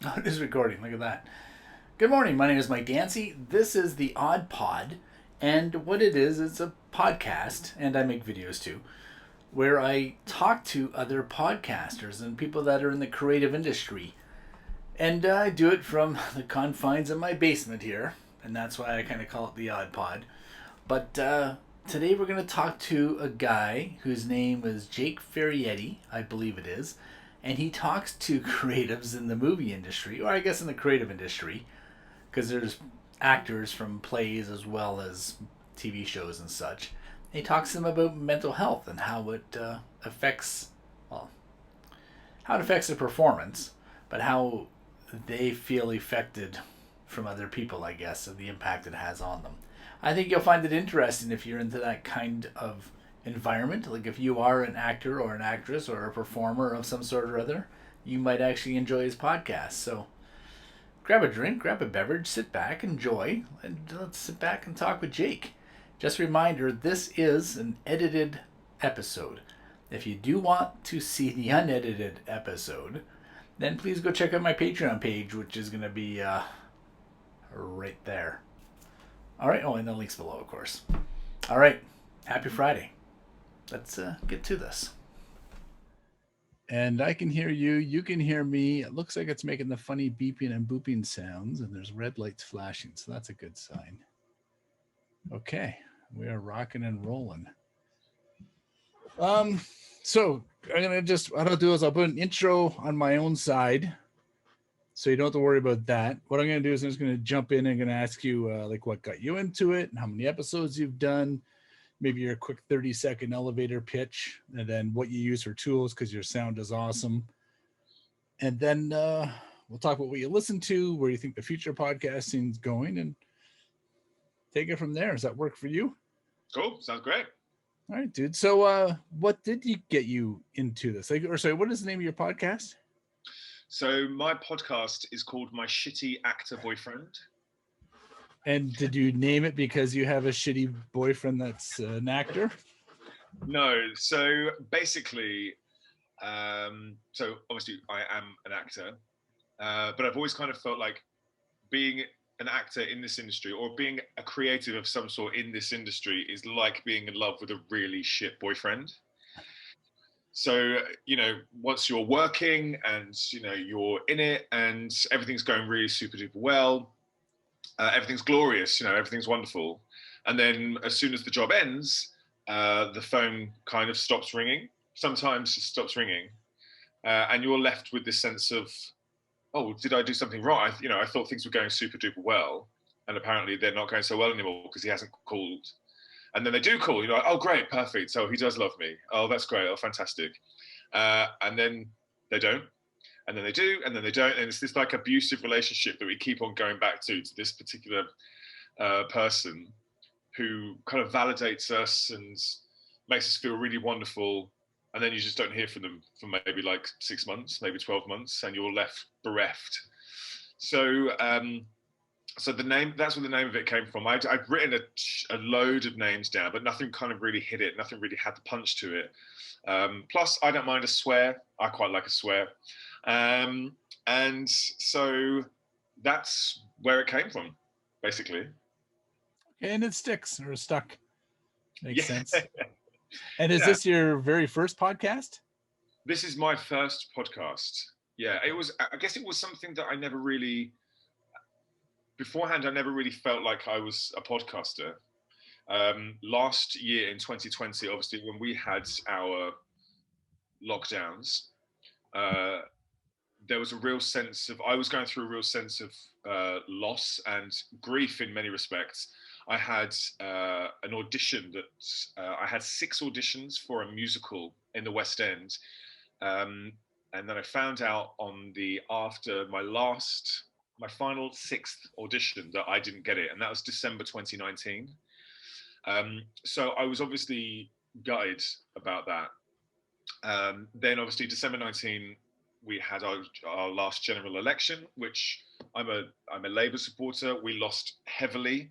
Oh, it is recording. Look at that. Good morning. My name is Mike Dancy. This is the Aud Pod. And what it is, it's a podcast, and I make videos too, where I talk to other podcasters and people that are in the creative industry. And I do it from the confines of my basement here. And that's why I kind of call it the Aud Pod. But today we're going to talk to a guy whose name is Jake Ferretti, I believe it is. And he talks to creatives in the movie industry, or I guess in the creative industry, because there's actors from plays as well as TV shows and such. And he talks to them about mental health and how it affects, well, how it affects their performance, but how they feel affected from other people, I guess, and the impact it has on them. I think you'll find it interesting if you're into that kind of environment. Like if you are an actor or an actress or a performer of some sort or other, you might actually enjoy his podcast. So grab a drink, grab a beverage, sit back, enjoy, and let's sit back and talk with Jake. Just a reminder, this is an edited episode. If you do want to see the unedited episode, then please go check out my Patreon page, which is going to be right there. All right. Oh, and the link's below, of course. All right. Happy Friday. Let's get to this. And I can hear you. You can hear me. It looks like it's making the funny beeping and booping sounds, and there's red lights flashing, so that's a good sign. Okay. We are rocking and rolling. So I'm gonna what I'll do is I'll put an intro on my own side, so you don't have to worry about that. What I'm gonna do is I'm just gonna jump in and gonna ask you like what got you into it and how many episodes you've done, maybe your quick 30-second elevator pitch, and then what you use for tools because your sound is awesome. And then we'll talk about what you listen to, where you think the future podcasting is going, and take it from there. Does that work for you? Cool. Sounds great. All right, dude. So what did you get you into this? Like, or sorry, what is the name of your podcast? So my podcast is called My Shty Actor Boyfriend. And did you name it because you have a shitty boyfriend that's an actor? No. So basically, so obviously I am an actor, but I've always kind of felt like being an actor in this industry or being a creative of some sort in this industry is like being in love with a really shit boyfriend. So, once you're working and, you're in it and everything's going really super duper well, everything's glorious, everything's wonderful. And then as soon as the job ends, the phone kind of stops ringing, sometimes just stops ringing. And you're left with this sense of, oh, did I do something wrong? I thought things were going super duper well. And apparently they're not going so well anymore because he hasn't called. And then they do call, like, oh, great, perfect. So he does love me. Oh, that's great. Oh, fantastic. And then they don't. And then they do, and then they don't. And it's this like abusive relationship that we keep on going back to this particular person who kind of validates us and makes us feel really wonderful. And then you just don't hear from them for maybe like 6 months, maybe 12 months, and you're left bereft. So the name, that's where the name of it came from. I'd written a load of names down, but nothing kind of really hit it. Nothing really had the punch to it. Plus, I don't mind a swear. I quite like a swear. And so that's where it came from, basically. Okay, and it sticks or stuck. Makes Yeah. sense. And is this your very first podcast? This is my first podcast. Yeah, I guess it was something that I never really, beforehand, I never really felt like I was a podcaster. Last year in 2020, obviously, when we had our lockdowns, there was a real sense of, I was going through a real sense of loss and grief in many respects. I had an audition I had 6 auditions for a musical in the West End. And then I found out after my final 6th audition that I didn't get it. And that was December 2019. So I was obviously gutted about that. Then obviously December 19, we had our last general election, which I'm a Labour supporter. We lost heavily.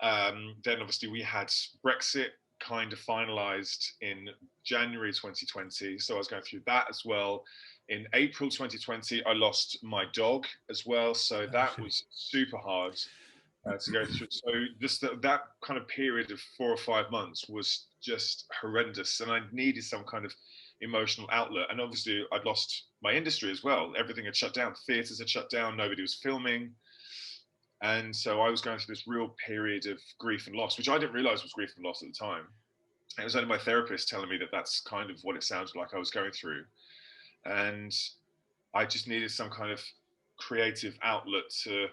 Then obviously we had Brexit kind of finalised in January 2020. So I was going through that as well In April 2020, I lost my dog as well, so that was super hard to go through. So just that kind of period of 4 or 5 months was just horrendous, and I needed some kind of emotional outlet. And obviously, I'd lost my industry as well. Everything had shut down. Theatres had shut down. Nobody was filming. And so I was going through this real period of grief and loss, which I didn't realize was grief and loss at the time. It was only my therapist telling me that that's kind of what it sounded like I was going through. And I just needed some kind of creative outlet to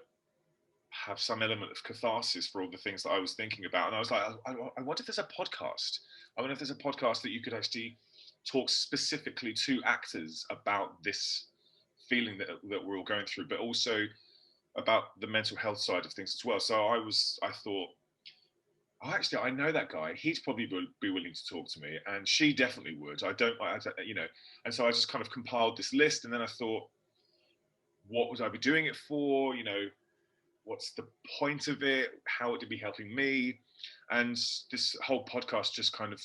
have some element of catharsis for all the things that I was thinking about. And I was like, I wonder if there's a podcast. I wonder if there's a podcast that you could actually talk specifically to actors about this feeling that we're all going through, but also about the mental health side of things as well. So I thought, oh, actually, I know that guy. He'd probably be willing to talk to me, and she definitely would. You know, and so I just kind of compiled this list, and then I thought, what would I be doing it for? You know, what's the point of it? How would it be helping me? And this whole podcast just kind of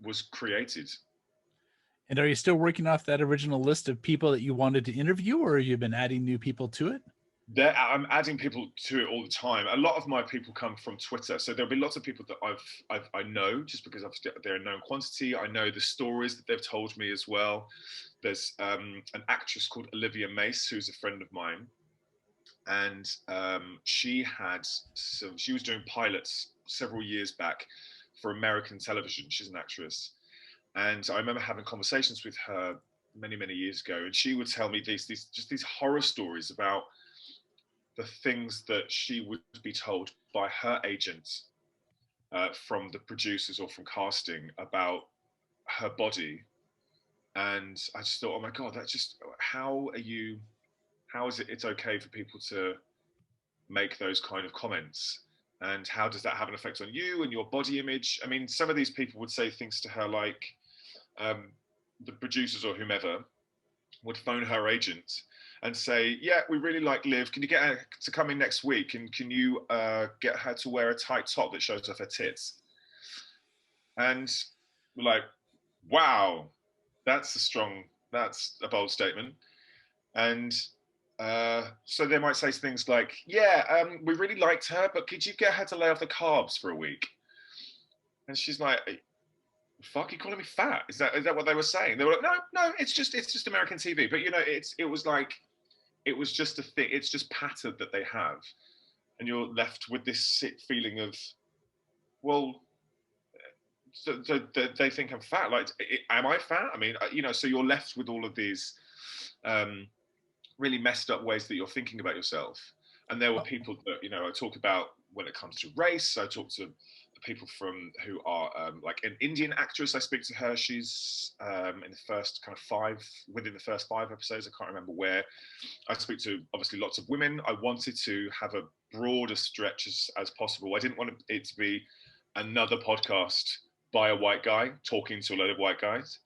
was created. And are you still working off that original list of people that you wanted to interview, or have you been adding new people to it? I'm adding people to it all the time. A lot of my people come from Twitter, so there'll be lots of people that I know just because they're a known quantity. I know the stories that they've told me as well. There's an actress called Olivia Mace, who's a friend of mine, and she was doing pilots several years back for American television. She's an actress, and I remember having conversations with her many years ago, and she would tell me these horror stories about the things that she would be told by her agent from the producers or from casting about her body. And I just thought, oh my God, how is it it's okay for people to make those kind of comments? And how does that have an effect on you and your body image? I mean, some of these people would say things to her like, the producers or whomever would phone her agent and say, yeah, we really like Liv. Can you get her to come in next week? And can you get her to wear a tight top that shows off her tits? And we're like, wow, that's a bold statement. And so they might say things like, yeah, we really liked her, but could you get her to lay off the carbs for a week? And she's like, fuck, you calling me fat? Is that what they were saying? They were like, no, it's just American TV. But you know, it was just a thing. It's just pattern that they have, and you're left with this sick feeling of, well, so they think I'm fat. Like, am I fat? I mean, you know, so you're left with all of these really messed up ways that you're thinking about yourself. And there were people that, you know, I talk about when it comes to race. I talk to people who are like an Indian actress. I speak to her. She's in the first within the first 5 episodes. I can't remember where. I speak to obviously lots of women. I wanted to have a broader stretch as possible. I didn't want it to be another podcast by a white guy talking to a load of white guys.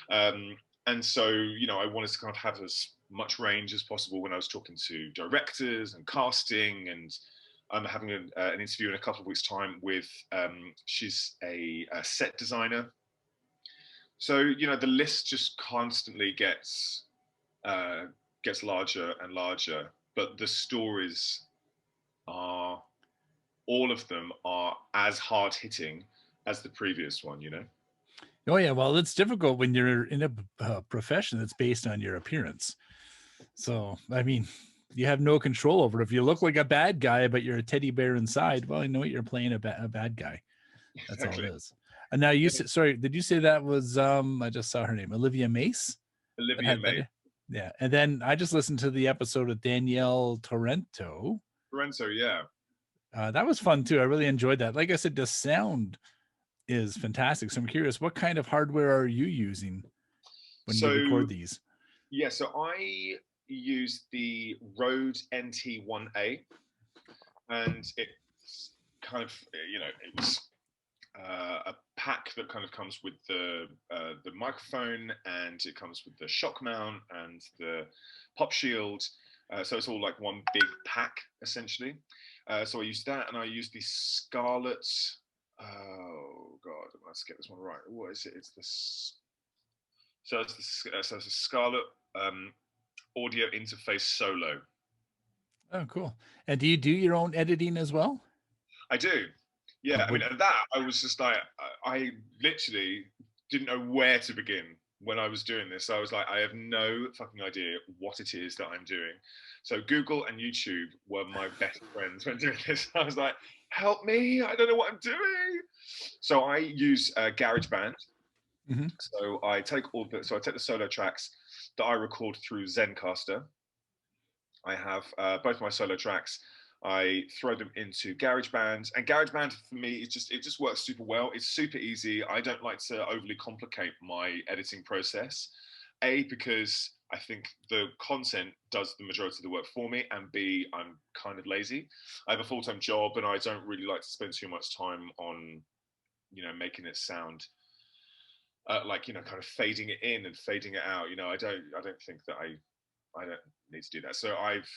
And so, you know, I wanted to kind of have as much range as possible when I was talking to directors and casting. And I'm having an interview in a couple of weeks' time with, she's a set designer. So, you know, the list just constantly gets larger and larger, but the stories all of them are as hard hitting as the previous one, you know? Oh yeah, well, it's difficult when you're in a profession that's based on your appearance. So, I mean, you have no control over it. If you look like a bad guy, but you're a teddy bear inside, well, I know you're playing a bad guy. That's exactly all it is. And now you said, sorry, did you say that was, I just saw her name, Olivia Mace? Olivia Mace. Yeah. And then I just listened to the episode of Danielle Torrento, yeah. That was fun too. I really enjoyed that. Like I said, the sound is fantastic. So I'm curious, what kind of hardware are you using when you record these? Yeah, so I use the Rode NT1A, and it's kind of, you know, it was a pack that kind of comes with the microphone, and it comes with the shock mount and the pop shield. So it's all like one big pack essentially. So I use that, and I use the Scarlett. Oh God, I must get this one right. What is it? It's the So it's a Scarlett audio interface solo. Oh, cool. And do you do your own editing as well? I do. Yeah, I mean, and that I was just like, I literally didn't know where to begin when I was doing this. So I was like, I have no fucking idea what it is that I'm doing. So Google and YouTube were my best friends when doing this. I was like, help me, I don't know what I'm doing. So I use GarageBand. Mm-hmm. So I take the solo tracks that I record through Zencaster. I have both my solo tracks. I throw them into GarageBand, and GarageBand for me it just works super well. It's super easy. I don't like to overly complicate my editing process. A, because I think the content does the majority of the work for me, and B, I'm kind of lazy. I have a full-time job, and I don't really like to spend too much time on, making it sound kind of fading it in and fading it out. I don't think that I don't need to do that. So I've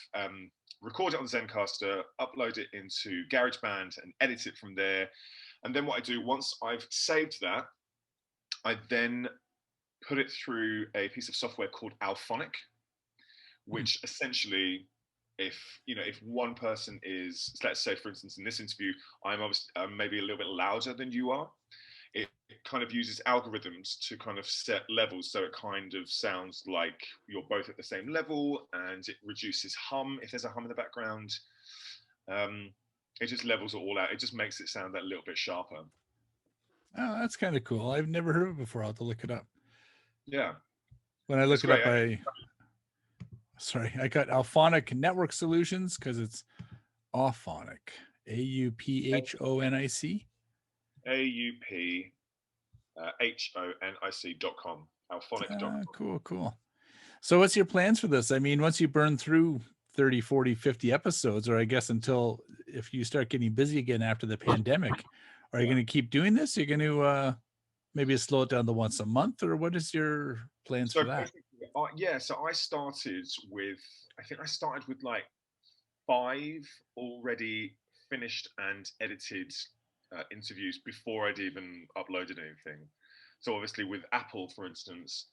record it on Zencaster, upload it into GarageBand, and edit it from there. And then what I do, once I've saved that, I then put it through a piece of software called Alphonic, which essentially, if one person is, let's say, for instance, in this interview, I'm obviously maybe a little bit louder than you are. It kind of uses algorithms to kind of set levels, so it kind of sounds like you're both at the same level, and it reduces hum if there's a hum in the background. It just levels it all out. It just makes it sound that little bit sharper. Oh, that's kind of cool. I've never heard of it before. I'll have to look it up. Yeah. When I look it up, I got Alphonic Network Solutions because it's Auphonic. AUPHONIC. AUPHONIC.com. Alphonic.com. Cool. So what's your plans for this? I mean, once you burn through 30, 40, 50 episodes, or I guess until if you start getting busy again after the pandemic, are you going to keep doing this? You're going to maybe slow it down to once a month, or what is your plans for that? So I started with like 5 already finished and edited interviews before I'd even uploaded anything. So obviously with Apple, for instance,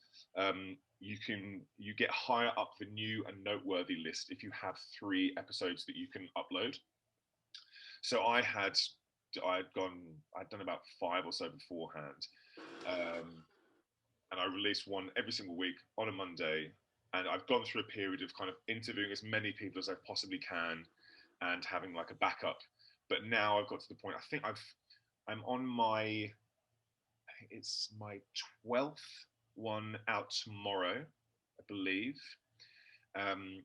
you get higher up the new and noteworthy list if you have 3 episodes that you can upload. So I'd done about 5 or so beforehand, and I released one every single week on a Monday. And I've gone through a period of kind of interviewing as many people as I possibly can, and having like a backup. But now I've got to the point. I'm on it's my 12th one out tomorrow, I believe. And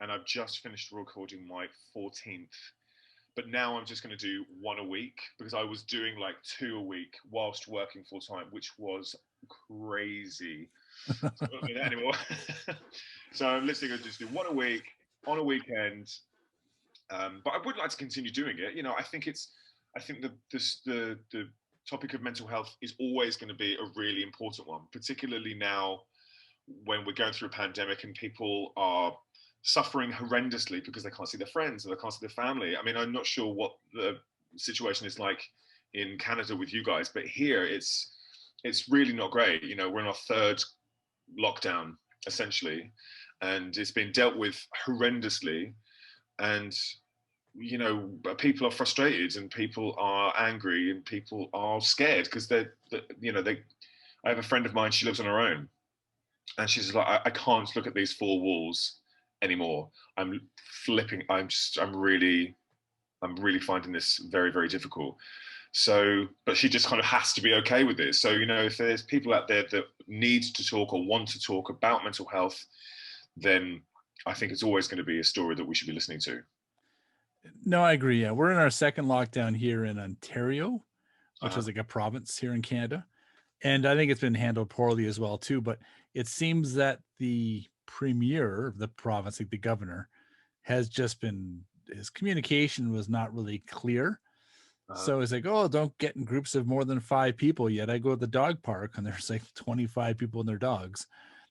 I've just finished recording my 14th. But now I'm just going to do 1 a week, because I was doing like 2 a week whilst working full time, which was crazy. So I don't do that anymore. So I'm literally going to just do 1 a week on a weekend. But I would like to continue doing it. I think the topic of mental health is always going to be a really important one, particularly now when we're going through a pandemic and people are suffering horrendously because they can't see their friends and they can't see their family. I mean, I'm not sure what the situation is like in Canada with you guys, but here it's really not great. We're in our 3rd lockdown essentially, and it's been dealt with horrendously. And people are frustrated, and people are angry, and people are scared because I have a friend of mine, she lives on her own, and she's like, I can't look at these 4 walls anymore. I'm flipping. I'm really finding this very, very difficult. So, but she just kind of has to be okay with it. So, if there's people out there that need to talk or want to talk about mental health, then I think it's always going to be a story that we should be listening to. No, I agree. Yeah, we're in our 2nd lockdown here in Ontario, which is like a province here in Canada. And I think it's been handled poorly as well, too. But it seems that the premier of the province, like the governor, has just been, his communication was not really clear. So it's like, oh, don't get in groups of more than 5 people yet. I go to the dog park and there's like 25 people and their dogs,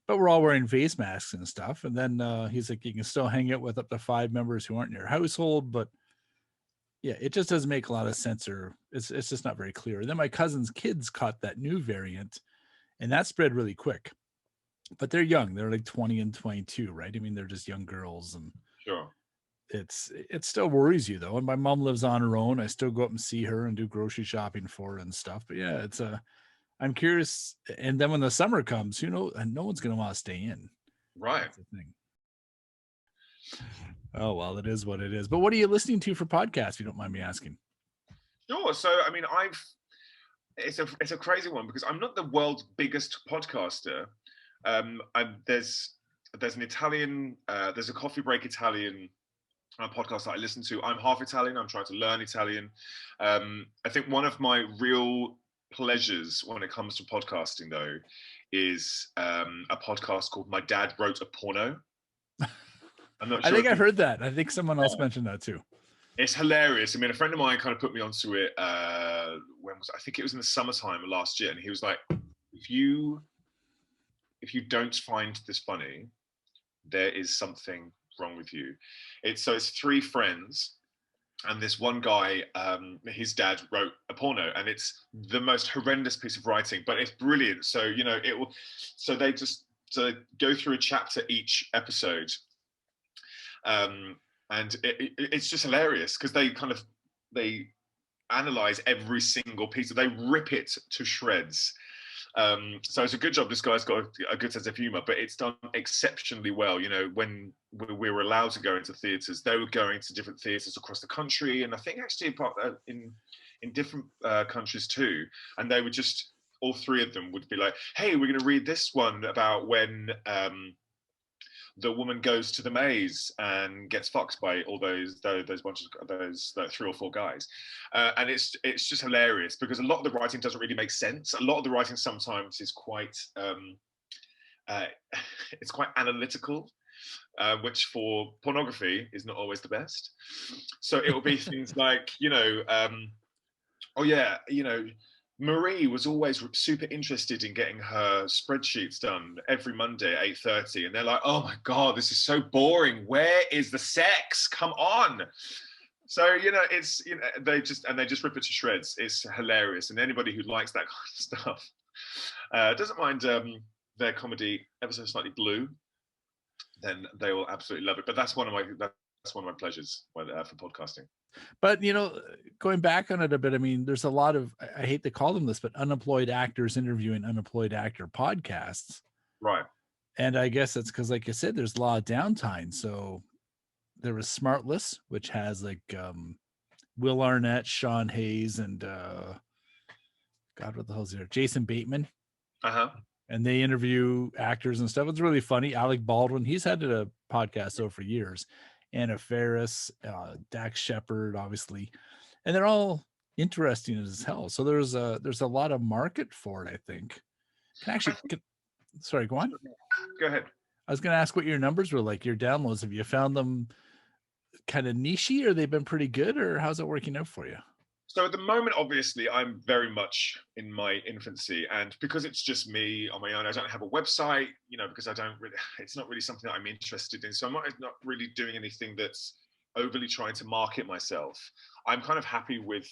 but we're all wearing face masks and stuff. And then he's like, you can still hang out with up to 5 members who aren't in your household. But yeah, it just doesn't make a lot of sense, or it's just not very clear. And then my cousin's kids caught that new variant, and that spread really quick. but they're young. They're like 20 and 22, right? I mean, they're just young girls, and Sure. it still worries you though. And my mom lives on her own. I still go up and see her and do grocery shopping for her and stuff. But yeah, I'm curious. And then when the summer comes, and no one's gonna want to stay in. Right. That's the thing. Oh well, it is what it is. But what are you listening to for podcasts, if you don't mind me asking? Sure. So I mean, it's a crazy one because I'm not the world's biggest podcaster. There's an Italian, there's a Coffee Break Italian podcast that I listen to. I'm half Italian. I'm trying to learn Italian. I think one of my real pleasures when it comes to podcasting, though, is a podcast called "My Dad Wrote a Porno." I'm not sure. I think I heard that. I think someone else mentioned that too. It's hilarious. I mean, a friend of mine kind of put me onto it. When was I think it was in the summertime of last year, and he was like, "If you don't find this funny, there is something wrong with you." It's three friends, and this one guy, his dad wrote a porno, and it's the most horrendous piece of writing, but it's brilliant. So it will. So they go through a chapter each episode. And it's just hilarious because they analyze every single piece. They rip it to shreds. So it's a good job. This guy's got a good sense of humor, but it's done exceptionally well. When we were allowed to go into theaters, they were going to different theaters across the country, and I think actually in different countries too. And they would just, all three of them would be like, "Hey, we're going to read this one about when the woman goes to the maze and gets fucked by all those bunches of those 3 or 4 guys," and it's just hilarious because a lot of the writing doesn't really make sense. A lot of the writing sometimes is quite it's quite analytical, which for pornography is not always the best. So it will be things like oh yeah, Marie was always super interested in getting her spreadsheets done every Monday at 8:30, and they're like, "Oh my god, this is so boring. Where is the sex? Come on!" So it's they just rip it to shreds. It's hilarious, and anybody who likes that kind of stuff doesn't mind their comedy ever so slightly blue, then they will absolutely love it. But that's one of my pleasures for podcasting. But going back on it a bit, I mean, there's a lot of, I hate to call them this, but unemployed actors interviewing unemployed actor podcasts. Right. And I guess it's because, like I said, there's a lot of downtime. So there was Smartless, which has like Will Arnett, Sean Hayes, and God, what the hell's there? Jason Bateman. And they interview actors and stuff. It's really funny. Alec Baldwin, he's had a podcast for years. Anna Faris, Dax Shepard, obviously, and they're all interesting as hell. So there's a lot of market for it, I think. Sorry, go on. Go ahead. I was going to ask what your numbers were like, your downloads. Have you found them kind of nichey, or they've been pretty good, or how's it working out for you? So at the moment, obviously, I'm very much in my infancy, and because it's just me on my own, I don't have a website, because it's not really something that I'm interested in. So I'm not really doing anything that's overly trying to market myself. I'm kind of happy with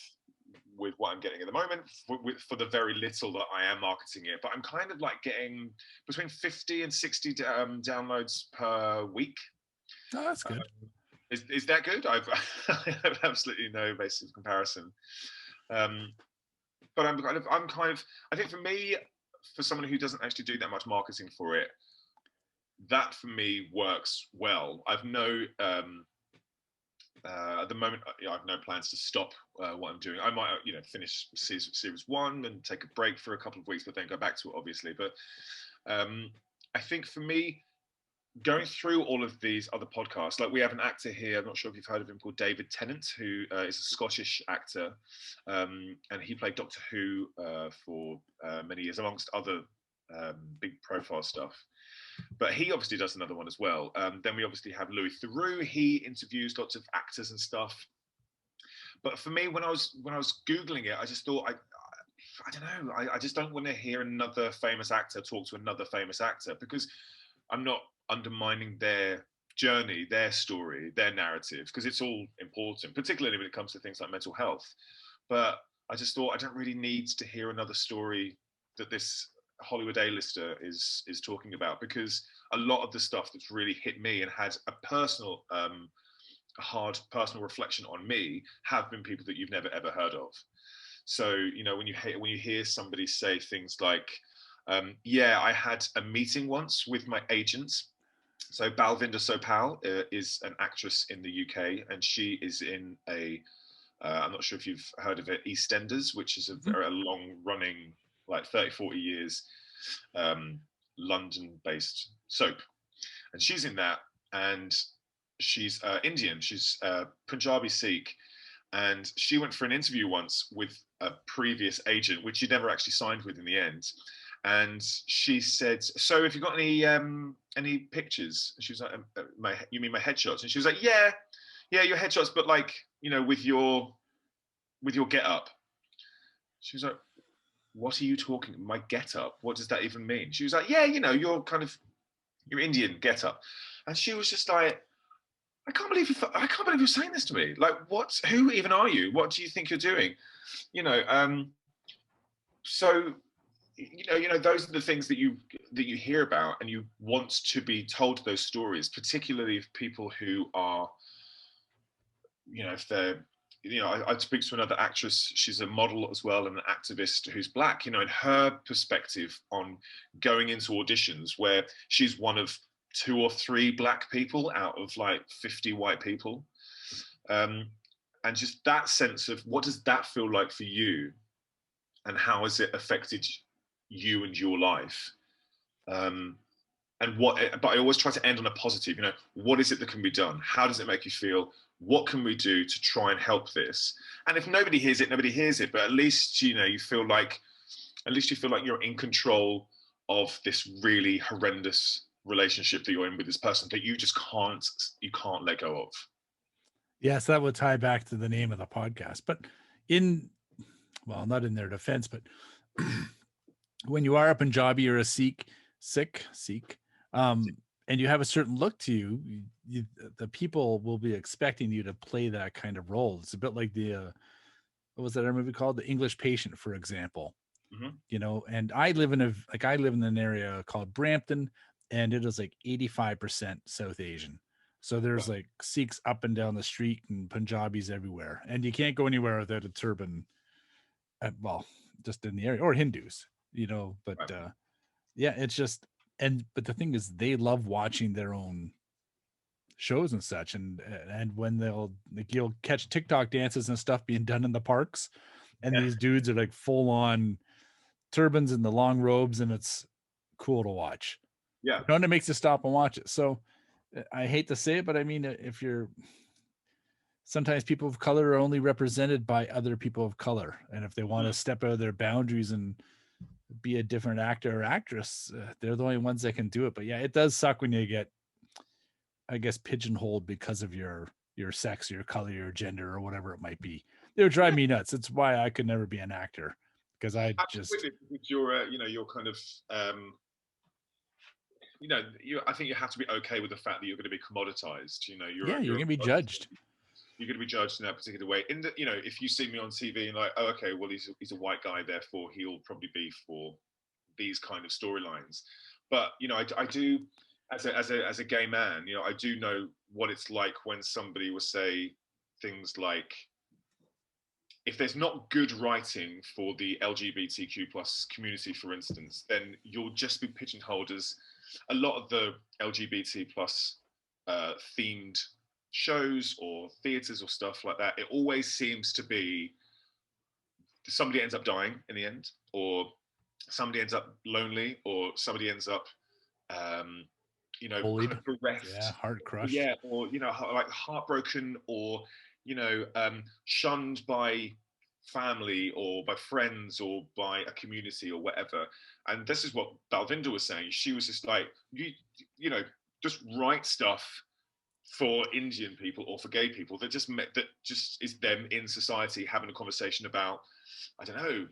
what I'm getting at the moment for the very little that I am marketing it. But I'm kind of like getting between 50 and 60 downloads per week. Oh, that's good. Is that good? I have absolutely no basis of comparison. But I'm kind of. I think for me, for someone who doesn't actually do that much marketing for it, that for me works well. I've no. At the moment, I have no plans to stop what I'm doing. I might, finish series 1 and take a break for a couple of weeks, but then go back to it, obviously. But I think for me, going through all of these other podcasts, like we have an actor here, I'm not sure if you've heard of him, called David Tennant, who is a Scottish actor, and he played Doctor Who for many years, amongst other big profile stuff. But he obviously does another one as well. Then we obviously have Louis Theroux. He interviews lots of actors and stuff. But for me, when I was Googling it, I just thought, I don't know, I just don't want to hear another famous actor talk to another famous actor, because I'm not undermining their journey, their story, their narrative, because it's all important, particularly when it comes to things like mental health. But I just thought I don't really need to hear another story that this Hollywood A-lister is talking about, because a lot of the stuff that's really hit me and had a personal a hard personal reflection on me have been people that you've never ever heard of. So, you know, when you hear somebody say things like, yeah, I had a meeting once with my agent. So Balvinder Sopal is an actress in the UK, and she is in I'm not sure if you've heard of it, EastEnders, which is a very long running, like 30, 40 years, London-based soap. And she's in that, and she's Indian, she's Punjabi Sikh, and she went for an interview once with a previous agent, which she never actually signed with in the end. And she said, "So, have you got any pictures?" And she was like, "You mean my headshots?" And she was like, "Yeah, your headshots, but like, you know, with your get up." She was like, "What are you talking? My get up? What does that even mean?" She was like, "Yeah, you know, your Indian get up." And she was just like, I can't believe you're saying this to me. Like, who even are you? What do you think you're doing? You know, so those are the things that you hear about, and you want to be told those stories, particularly of people who are, if they're, I speak to another actress, she's a model as well and an activist who's black, and her perspective on going into auditions where she's one of 2 or 3 black people out of like 50 white people, and just that sense of what does that feel like for you, and how has it affected you and your life, but I always try to end on a positive. What is it that can be done? How does it make you feel? What can we do to try and help this? And if nobody hears it, nobody hears it, but at least you feel like you're in control of this really horrendous relationship that you're in with this person that you just can't let go of. Yes, that would tie back to the name of the podcast. But not in their defense, but when you are a Punjabi or a Sikh, and you have a certain look to you, the people will be expecting you to play that kind of role. It's a bit like the what was that movie called? The English Patient, for example. Mm-hmm. And I live in an area called Brampton, and it is like 85% South Asian. So there's like Sikhs up and down the street and Punjabis everywhere, and you can't go anywhere without a turban. Just in the area, or Hindus, but Right. yeah, it's just, but the thing is, they love watching their own shows and such, and when you'll catch TikTok dances and stuff being done in the parks, and these dudes are like full on turbans and the long robes, and it's cool to watch. Yeah. And it makes you stop and watch it. So I hate to say it, but I mean, sometimes people of color are only represented by other people of color, and if they want to step out of their boundaries and be a different actor or actress, they're the only ones that can do it. But yeah, it does suck when you get, I guess, pigeonholed because of your sex, your color, your gender, or whatever it might be. They would drive me nuts. It's why I could never be an actor, because I you're kind of I think you have to be okay with the fact that you're going to be commoditized. you're gonna be judged. You're going to be judged in that particular way. If you see me on TV and like, oh, okay, well, he's a white guy, therefore he'll probably be for these kind of storylines. But I do, as a gay man, I do know what it's like when somebody will say things like, if there's not good writing for the LGBTQ plus community, for instance, then you'll just be pigeonholed as a lot of the LGBT plus themed shows or theaters or stuff like that. It always seems to be somebody ends up dying in the end, or somebody ends up lonely, or somebody ends up bullied, kind of bereft, heart crushed, or like heartbroken, or shunned by family or by friends or by a community or whatever. And this is what Balvinder was saying. She was just like, just write stuff for Indian people or for gay people that just is them in society having a conversation about, I don't know,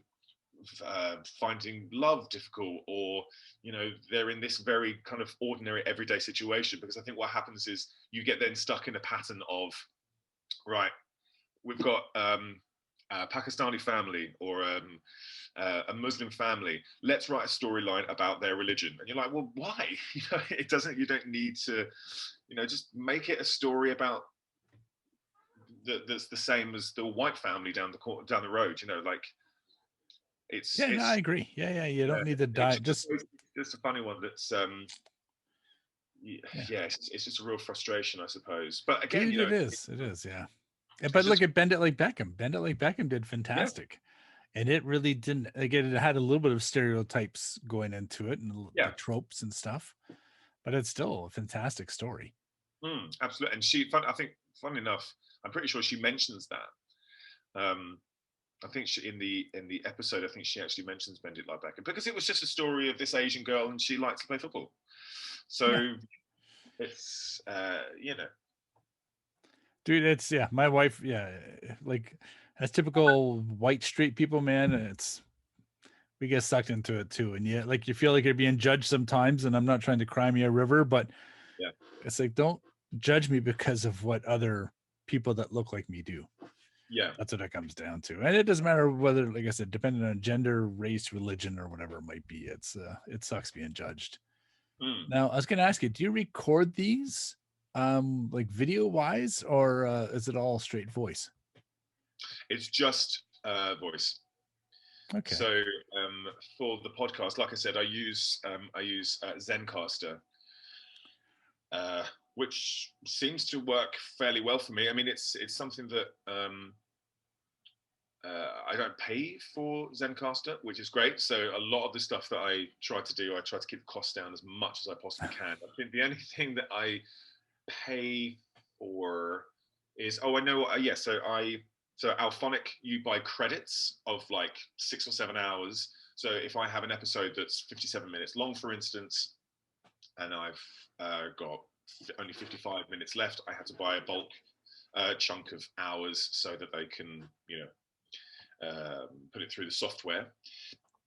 finding love difficult, or they're in this very kind of ordinary everyday situation. Because I think what happens is you get then stuck in a pattern of, right, we've got a Pakistani family or a Muslim family. Let's write a storyline about their religion. And you're like, well, why? It doesn't. You don't need to. Just make it a story about that's the same as the white family down the road. Like it's Yeah, no, I agree. Yeah, you don't need to die. It's a funny one. That's it's just a real frustration, I suppose. But again, Dude, it is, yeah. But just, look at Bend It Like Beckham. Bend It Like Beckham did fantastic. And it really didn't, again, it had a little bit of stereotypes going into it and the tropes and stuff, but it's still a fantastic story. Absolutely. And I think, funny enough, I'm pretty sure she mentions that. I think in the episode, I think she actually mentions Bend It Like Beckham because it was just a story of this Asian girl and she likes to play football. So it's, Dude, it's, my wife, like as typical white straight people, man, we get sucked into it too. And like you feel like you're being judged sometimes, and I'm not trying to cry me a river, but it's like, don't judge me because of what other people that look like me do. Yeah, that's what it comes down to. And it doesn't matter whether, like I said, depending on gender, race, religion, or whatever it might be, it sucks being judged. Now I was going to ask you, do you record these like video wise, or is it all straight voice? It's just voice. Okay. So for the podcast, like I said, I use Zencaster, which seems to work fairly well for me. I mean, it's something that I don't pay for Zencaster, which is great. So a lot of the stuff that I try to do, I try to keep the costs down as much as I possibly can. I think the only thing that I pay for is So Alphonic, you buy credits of like 6 or 7 hours. So if I have an episode that's 57 minutes long, for instance, and I've got only 55 minutes left, I have to buy a bulk chunk of hours so that they can, put it through the software.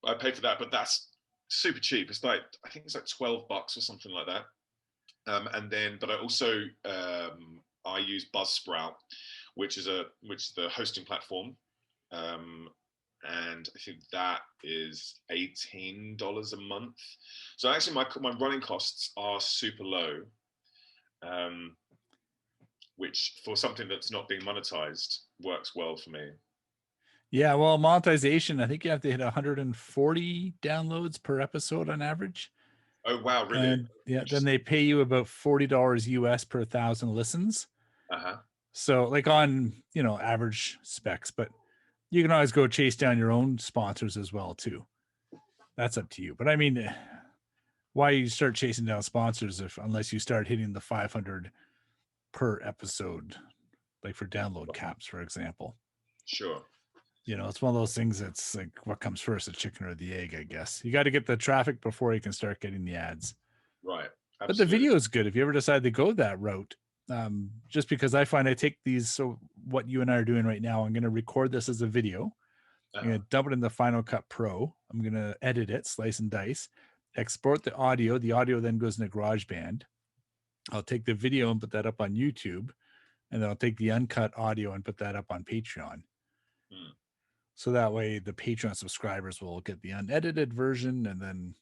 I pay for that, but that's super cheap. It's like, I think it's like $12 or something like that. But I also I use Buzzsprout, which is the hosting platform, and I think that is $18 a month. So actually, my running costs are super low, which for something that's not being monetized works well for me. Yeah, well, monetization, I think you have to hit 140 downloads per episode on average. Oh wow, really? And then they pay you about $40 US per 1,000 listens. So like on average specs, but you can always go chase down your own sponsors as well too. That's up to you. But I mean, why you start chasing down sponsors unless you start hitting the 500 per episode, like for download caps, for example. Sure. It's one of those things that's like, what comes first, the chicken or the egg, I guess. You got to get the traffic before you can start getting the ads. Right. Absolutely. But the video is good if you ever decide to go that route. Just because I find I take these, so what you and I are doing right now, I'm going to record this as a video. I'm going to dump it in the Final Cut Pro. I'm going to edit it, slice and dice, export the audio. The audio then goes into GarageBand. I'll take the video and put that up on YouTube. And then I'll take the uncut audio and put that up on Patreon. So that way the Patreon subscribers will get the unedited version, and then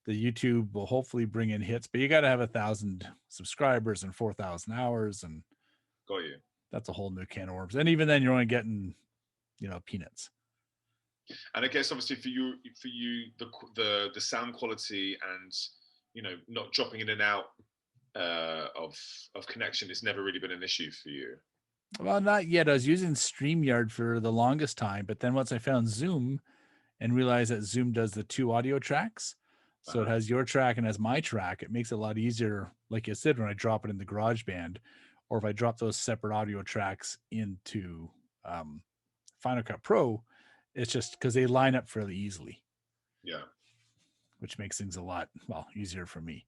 the YouTube will hopefully bring in hits, but you got to have 1,000 subscribers and 4,000 hours. And got you. That's a whole new can of worms. And even then you're only getting, peanuts. And I guess obviously for you, the sound quality and, not dropping in and out of connection has never really been an issue for you. Well, not yet. I was using StreamYard for the longest time, but then once I found Zoom and realized that Zoom does the 2 audio tracks, so it has your track and has my track, it makes it a lot easier, like you said, when I drop it in the GarageBand, or if I drop those separate audio tracks into Final Cut Pro, it's just because they line up fairly easily. Yeah. Which makes things a lot, easier for me.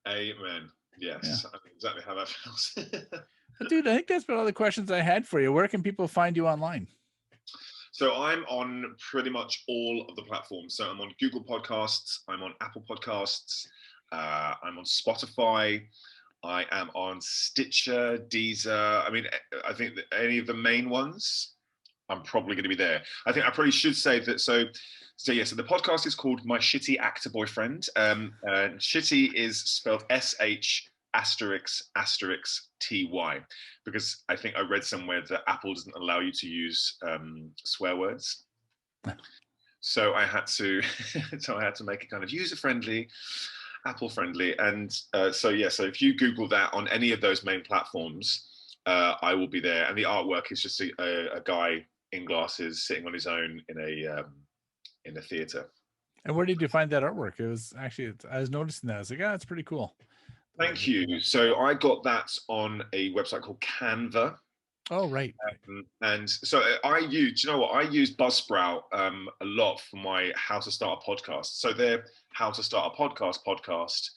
Amen. Yes, yeah. I know exactly how that feels. Dude, I think that's about all the questions I had for you. Where can people find you online? So I'm on pretty much all of the platforms. So I'm on Google Podcasts, I'm on Apple Podcasts, I'm on Spotify, I am on Stitcher, Deezer. I mean, I think that any of the main ones. I'm probably going to be there. I think I probably should say that. So the podcast is called My Shty Actor Boyfriend. Shty is spelled SH***TY, because I think I read somewhere that Apple doesn't allow you to use swear words. So I had to, make it kind of user friendly, Apple friendly, and so if you Google that on any of those main platforms, I will be there. And the artwork is just a guy in glasses sitting on his own in a theater. And where did you find that artwork? It was actually, I was noticing that. I was like, it's pretty cool. Thank you. So I got that on a website called Canva. Oh, right. And so I use Buzzsprout a lot for my How to Start a Podcast. So their How to Start a Podcast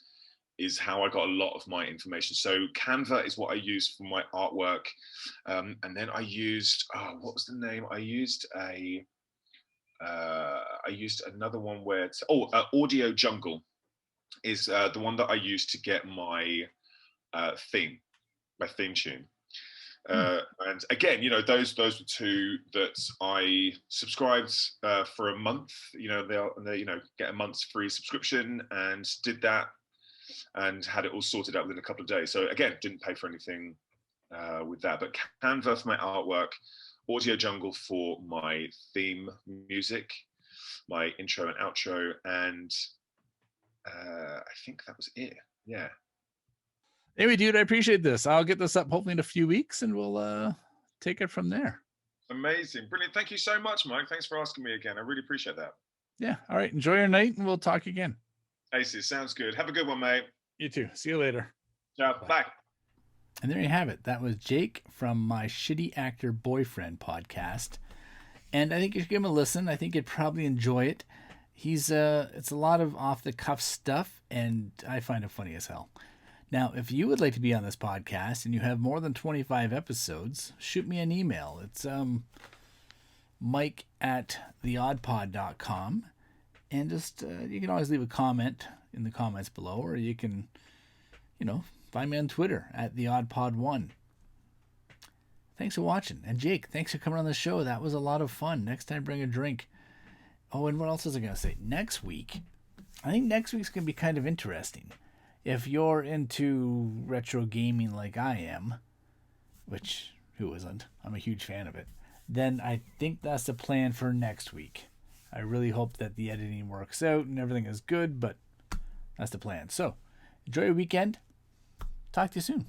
is how I got a lot of my information. So Canva is what I use for my artwork. And then I used, what was the name? I used another one where Audio Jungle is the one that I used to get my theme tune. And again, those were two that I subscribed for a month. They get a month's free subscription, and did that and had it all sorted out within a couple of days. So again, didn't pay for anything with that. But Canva for my artwork, Audio Jungle for my theme music, my intro and outro, and I think that was it. Yeah. Anyway, dude, I appreciate this. I'll get this up hopefully in a few weeks, and we'll take it from there. Amazing. Brilliant. Thank you so much, Mike. Thanks for asking me again. I really appreciate that. Yeah. All right. Enjoy your night, and we'll talk again. Aces, sounds good. Have a good one, mate. You too. See you later. Ciao. Bye. And there you have it. That was Jake from My Shty Actor Boyfriend podcast. And I think you should give him a listen. I think you'd probably enjoy it. It's a lot of off the cuff stuff, and I find it funny as hell. Now, if you would like to be on this podcast and you have more than 25 episodes, shoot me an email. It's mike@theaudpod.com. And just, you can always leave a comment in the comments below, or you can, find me on Twitter @theaudpod1. Thanks for watching. And Jake, thanks for coming on the show. That was a lot of fun. Next time, bring a drink. Oh, and what else was I going to say? Next week, I think next week's going to be kind of interesting. If you're into retro gaming like I am, which who isn't? I'm a huge fan of it. Then I think that's the plan for next week. I really hope that the editing works out and everything is good, but that's the plan. So, enjoy your weekend. Talk to you soon.